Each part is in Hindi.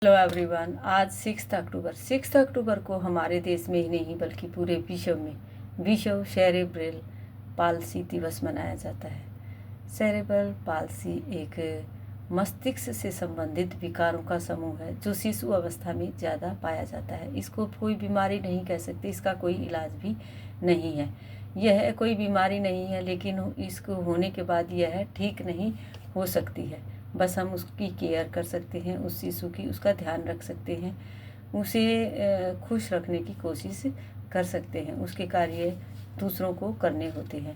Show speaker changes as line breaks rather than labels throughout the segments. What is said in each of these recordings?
Hello everyone. आज 6 अक्टूबर को हमारे देश में ही नहीं बल्कि पूरे विश्व में विश्व सेरेब्रल पाल्सी दिवस मनाया जाता है। सेरेब्रल पाल्सी एक मस्तिष्क से संबंधित विकारों का समूह है जो शिशु अवस्था में ज़्यादा पाया जाता है। इसको कोई बीमारी नहीं कह सकते, इसका कोई इलाज भी नहीं है। यह कोई बीमारी नहीं है, लेकिन इसको होने के बाद यह ठीक नहीं हो सकती है। बस हम उसकी केयर कर सकते हैं, उस शिशु की उसका ध्यान रख सकते हैं, उसे खुश रखने की कोशिश कर सकते हैं। उसके कार्य दूसरों को करने होते हैं,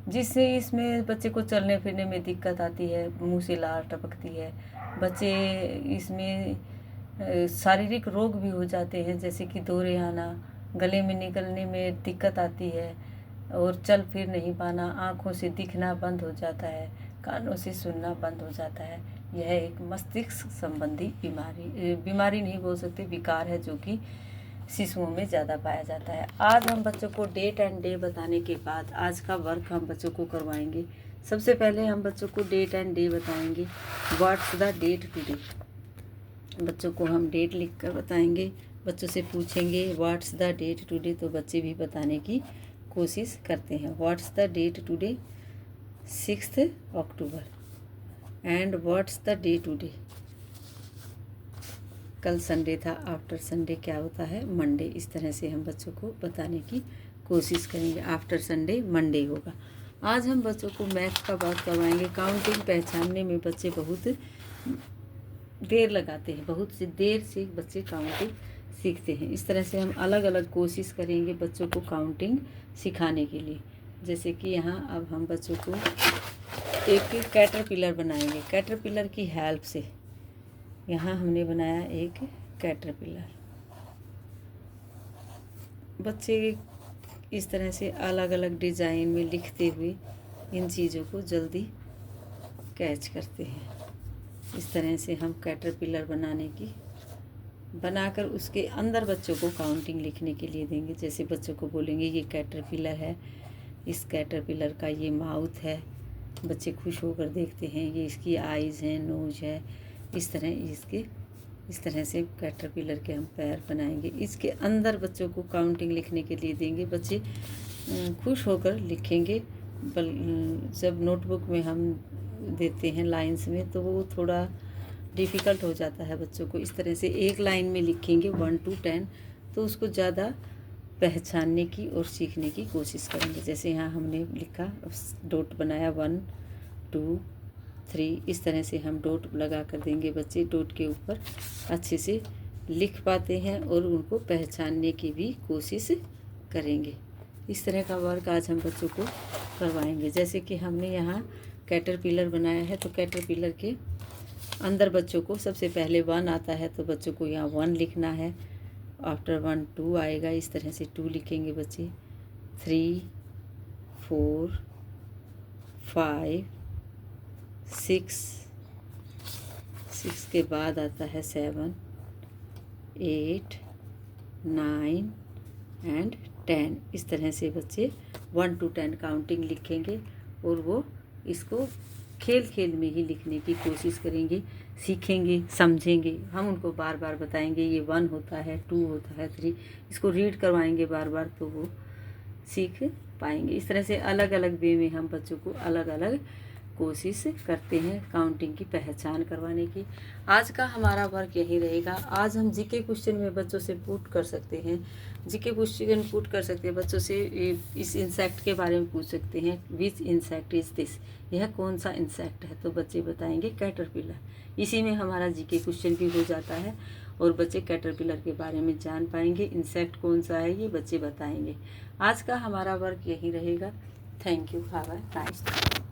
जिससे इसमें बच्चे को चलने फिरने में दिक्कत आती है, मुंह से लार टपकती है। बच्चे इसमें शारीरिक रोग भी हो जाते हैं, जैसे कि दौरे आना, गले में निकलने में दिक्कत आती है और चल फिर नहीं पाना, आँखों से दिखना बंद हो जाता है, कानों से सुनना बंद हो जाता है। यह एक मस्तिष्क संबंधी बीमारी नहीं बोल सकते, विकार है जो कि शिशुओं में ज़्यादा पाया जाता है। आज हम बच्चों को डेट एंड डे बताने के बाद आज का वर्क हम बच्चों को करवाएंगे। सबसे पहले हम बच्चों को डेट एंड डे बताएंगे। What's the date today. बच्चों को हम डेट लिख कर बताएंगे। बच्चों से पूछेंगे व्हाट्स द डेट टुडे, तो बच्चे भी बताने की कोशिश करते हैं। What's the date today? 6 October. And what's the day today? कल संडे था, आफ्टर संडे क्या होता है? मंडे। इस तरह से हम बच्चों को बताने की कोशिश करेंगे। आफ्टर संडे मंडे होगा। आज हम बच्चों को मैथ का बात करवाएंगे। काउंटिंग पहचानने में बच्चे बहुत देर लगाते हैं, बहुत सी देर से बच्चे काउंटिंग सीखते हैं। इस तरह से हम अलग अलग कोशिश करेंगे बच्चों को काउंटिंग सिखाने के लिए। जैसे कि यहाँ अब हम बच्चों को एक कैटरपिलर बनाएंगे। कैटरपिलर की हेल्प से यहाँ हमने बनाया एक कैटरपिलर। बच्चे इस तरह से अलग अलग डिज़ाइन में लिखते हुए इन चीज़ों को जल्दी कैच करते हैं। इस तरह से हम कैटरपिलर बनाकर उसके अंदर बच्चों को काउंटिंग लिखने के लिए देंगे। जैसे बच्चों को बोलेंगे ये कैटरपिलर है, इस कैटरपिलर का ये माउथ है, बच्चे खुश होकर देखते हैं। ये इसकी आइज़ हैं, नोज है। इस तरह से कैटरपिलर के हम पैर बनाएंगे। इसके अंदर बच्चों को काउंटिंग लिखने के लिए देंगे। बच्चे खुश होकर लिखेंगे। जब नोटबुक में हम देते हैं लाइंस में, तो वो थोड़ा डिफ़िकल्ट हो जाता है बच्चों को। इस तरह से एक लाइन में लिखेंगे 1 to 10, तो उसको ज़्यादा पहचानने की और सीखने की कोशिश करेंगे। जैसे यहाँ हमने लिखा, डॉट बनाया 1 2 3। इस तरह से हम डॉट लगा कर देंगे। बच्चे डॉट के ऊपर अच्छे से लिख पाते हैं और उनको पहचानने की भी कोशिश करेंगे। इस तरह का वर्क आज हम बच्चों को करवाएंगे। जैसे कि हमने यहाँ कैटरपिलर बनाया है, तो कैटरपिलर के अंदर बच्चों को सबसे पहले 1 आता है, तो बच्चों को यहाँ 1 लिखना है। आफ्टर 1 2 आएगा। इस तरह से 2 लिखेंगे बच्चे। 3 4 5 6 के बाद आता है 7 8 9 एंड 10। इस तरह से बच्चे 1 to 10 काउंटिंग लिखेंगे और वो इसको खेल खेल में ही लिखने की कोशिश करेंगे, सीखेंगे, समझेंगे। हम उनको बार बार बताएंगे ये 1 होता है, 2 होता है, 3। इसको रीड करवाएंगे बार बार, तो वो सीख पाएंगे। इस तरह से अलग अलग वे में हम बच्चों को अलग अलग कोशिश करते हैं काउंटिंग की पहचान करवाने की। आज का हमारा वर्क यही रहेगा। आज हम जीके क्वेश्चन में बच्चों से पुट कर सकते हैं। जीके क्वेश्चन पुट कर सकते हैं बच्चों से। इस इंसेक्ट के बारे में पूछ सकते हैं, विच इंसेक्ट इज़ दिस? यह कौन सा इंसेक्ट है? तो बच्चे बताएंगे कैटरपिलर। इसी में हमारा जीके क्वेश्चन भी हो जाता है और बच्चे कैटरपिलर के बारे में जान पाएंगे। इंसेक्ट कौन सा है ये बच्चे बताएंगे। आज का हमारा वर्क यही रहेगा। Thank you. Have a nice day.